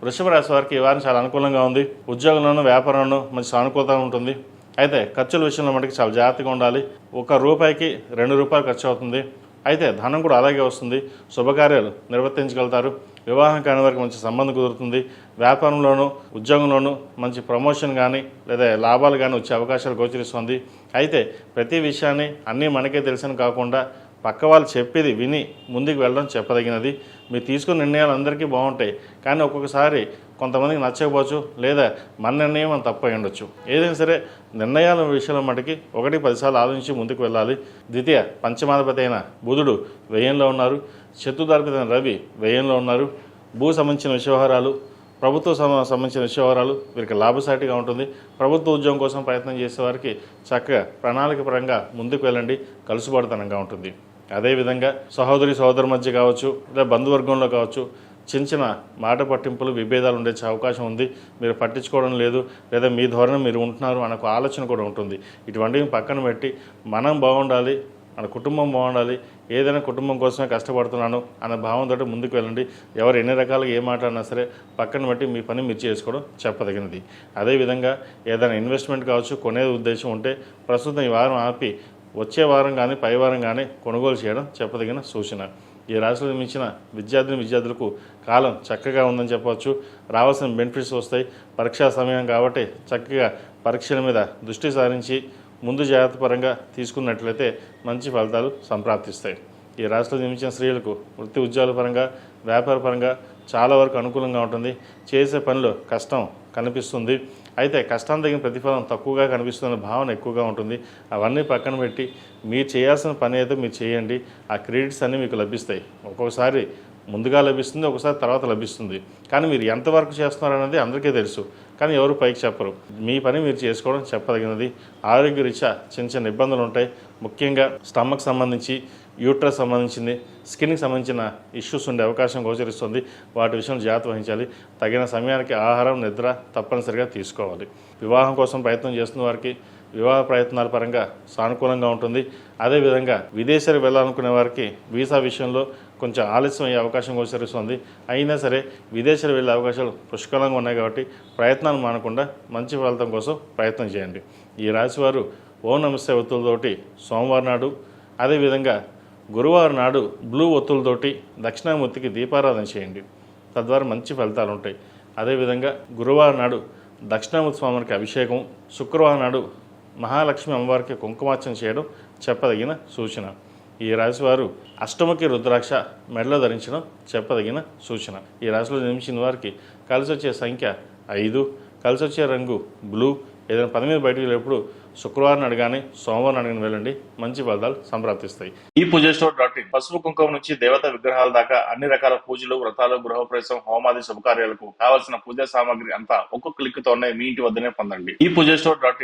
వృషభ రాశి వారికి ఈ వారం చాలా అనుకూలంగా ఉంది. ఉద్యోగంలోనూ వ్యాపారంలోనూ మంచి సానుకూలత ఉంటుంది. అయితే ఖర్చుల విషయంలో మటుకు చాలా జాగ్రత్తగా ఉండాలి. ₹1కి ₹2 ఖర్చు అవుతుంది. అయితే ధనం కూడా అలాగే వస్తుంది. శుభకార్యాలు నిర్వర్తించగలుగుతారు. వివాహం కాని వారికి మంచి సంబంధం కుదురుతుంది. వ్యాపారంలోనూ ఉద్యోగంలోనూ మంచి ప్రమోషన్ కానీ లేదా లాభాలు కానీ వచ్చే అవకాశాలు గోచరిస్తుంది. అయితే ప్రతి విషయాన్ని అన్నీ మనకే తెలిసిన కాకుండా పక్క వాళ్ళు చెప్పేది విని ముందుకు వెళ్ళడం చెప్పదగినది. మీరు తీసుకున్న నిర్ణయాలు అందరికీ బాగుంటాయి, కానీ ఒక్కొక్కసారి కొంతమందికి నచ్చకపోవచ్చు, లేదా మన నిర్ణయం మనం తప్పు అయి ఉండొచ్చు. ఏదైనా సరే నిర్ణయాల విషయంలో మటుకి 1-10 సార్లు ఆలోచించి ముందుకు వెళ్ళాలి. ద్వితీయ పంచమాధిపతి అయిన బుధుడు వ్యయంలో ఉన్నారు. చతుర్థాధిపతి అయిన రవి వ్యయంలో ఉన్నారు. భూ సంబంధించిన వ్యవహారాలు, ప్రభుత్వ సంబంధించిన వ్యవహారాలు వీరికి లాభసాటిగా ఉంటుంది. ప్రభుత్వ ఉద్యోగం కోసం ప్రయత్నం చేసేవారికి చక్కగా ప్రణాళిక పరంగా ముందుకు వెళ్ళండి, కలుసుబాటుతనంగా ఉంటుంది. అదేవిధంగా సహోదరి మధ్య కావచ్చు, లేదా బంధువర్గంలో కావచ్చు, చిన్న మాట పట్టింపులు విభేదాలు ఉండే అవకాశం ఉంది. మీరు పట్టించుకోవడం లేదు, లేదా మీ ధోరణి మీరు ఉంటున్నారు అనే ఆలోచన కూడా ఉంటుంది. ఇటువంటివి పక్కన పెట్టి మనం బాగుండాలి, మన కుటుంబం బాగుండాలి, ఏదైనా కుటుంబం కోసమే కష్టపడుతున్నాను అనే భావంతో ముందుకు వెళ్ళండి. ఎవరు ఎన్ని రకాలుగా ఏ మాట్లాడినా సరే పక్కన పెట్టి మీ పని మీరు చేసుకోవడం చెప్పదగినది. అదేవిధంగా ఏదైనా ఇన్వెస్ట్మెంట్ కావచ్చు, కొనే ఉద్దేశం ఉంటే ప్రస్తుతం ఈ వారం ఆపి వచ్చే వారం కానీ పై వారం కానీ కొనుగోలు చేయడం చెప్పదగిన సూచన. ఈ రాశిలో జన్మించిన విద్యార్థులకు కాలం చక్కగా ఉందని చెప్పవచ్చు. రావాల్సిన బెనిఫిట్స్ వస్తాయి. పరీక్షా సమయం కాబట్టి చక్కగా పరీక్షల మీద దృష్టి సారించి ముందు జాగ్రత్త పరంగా తీసుకున్నట్లయితే మంచి ఫలితాలు సంప్రాప్తిస్తాయి. ఈ రాశిలో జన్మించిన స్త్రీలకు వృత్తి ఉద్యోగాల పరంగా, వ్యాపార పరంగా చాలా వరకు అనుకూలంగా ఉంటుంది. చేసే పనిలో కష్టం కనిపిస్తుంది. అయితే కష్టం తగిన ప్రతిఫలం తక్కువగా కనిపిస్తున్న భావన ఎక్కువగా ఉంటుంది. అవన్నీ పక్కన పెట్టి మీరు చేయాల్సిన పని అయితే మీరు చేయండి. ఆ క్రెడిట్స్ అన్నీ మీకు లభిస్తాయి. ఒక్కొక్కసారి ముందుగా లభిస్తుంది, ఒకసారి తర్వాత లభిస్తుంది. కానీ మీరు ఎంతవరకు చేస్తున్నారనేది అందరికీ తెలుసు, కానీ ఎవరు పైకి చెప్పరు. మీ పని మీరు చేసుకోవడం చెప్పదగినది. ఆరోగ్యరీత్యా చిన్న ఇబ్బందులు ఉంటాయి. ముఖ్యంగా స్టమక్ సంబంధించి, యూట్రస్ సంబంధించింది, స్కిన్కి సంబంధించిన ఇష్యూస్ ఉండే అవకాశం గోచరిస్తుంది. వాటి విషయంలో జాగ్రత్త వహించాలి. తగిన సమయానికి ఆహారం, నిద్ర తప్పనిసరిగా తీసుకోవాలి. వివాహం కోసం ప్రయత్నం చేస్తున్న వారికి వివాహ ప్రయత్నాల పరంగా సానుకూలంగా ఉంటుంది. అదేవిధంగా విదేశాలకు వెళ్ళాలనుకునే వారికి వీసా విషయంలో కొంచెం ఆలస్యం అయ్యే అవకాశం గోచరిస్తుంది. అయినా సరే విదేశాలు వెళ్ళే అవకాశాలు పుష్కలంగా ఉన్నాయి కాబట్టి ప్రయత్నాలు మానకుండా మంచి ఫలితం కోసం ప్రయత్నం చేయండి. ఈ రాశివారు ఓం నమస్తే ఒత్తులతోటి సోమవారం నాడు, అదేవిధంగా గురువారం నాడు బ్లూ ఒత్తులతోటి దక్షిణామూర్తికి దీపారాధన చేయండి. తద్వారా మంచి ఫలితాలు ఉంటాయి. అదేవిధంగా గురువారం నాడు దక్షిణామూర్తి స్వామికి అభిషేకం, శుక్రవారం నాడు మహాలక్ష్మి అమ్మవారికి కుంకుమార్చన చేయడం చెప్పదగిన సూచన. ఈ రాశివారు అష్టముఖి రుద్రాక్ష మెడలో ధరించడం చెప్పదగిన సూచన. ఈ రాశిలో జన్మించిన వారికి కలిసి వచ్చే సంఖ్య 5, కలిసి వచ్చే రంగు బ్లూ. ఏదైనా పని మీద బయటకు వెళ్ళేప్పుడు శుక్రవారం నాడు కానీ సోమవారం నాడు వెళ్ళండి, మంచి ఫలితాలు సంప్రాప్తిస్తాయి. ఈ పూజస్టోర్.in పసుపు కుంకుమ నుంచి దేవతా విగ్రహాల దాకా అన్ని రకాల పూజలు, వ్రతాలు, గృహప్రవేశం, హోమాది శుభకార్యాలకు కావాల్సిన పూజా సామాగ్రి అంతా ఒక్కొక్క క్లిక్ తోనే మీ ఇంటి వద్దనే పొందండి. ఈ పూజస్టోర్.in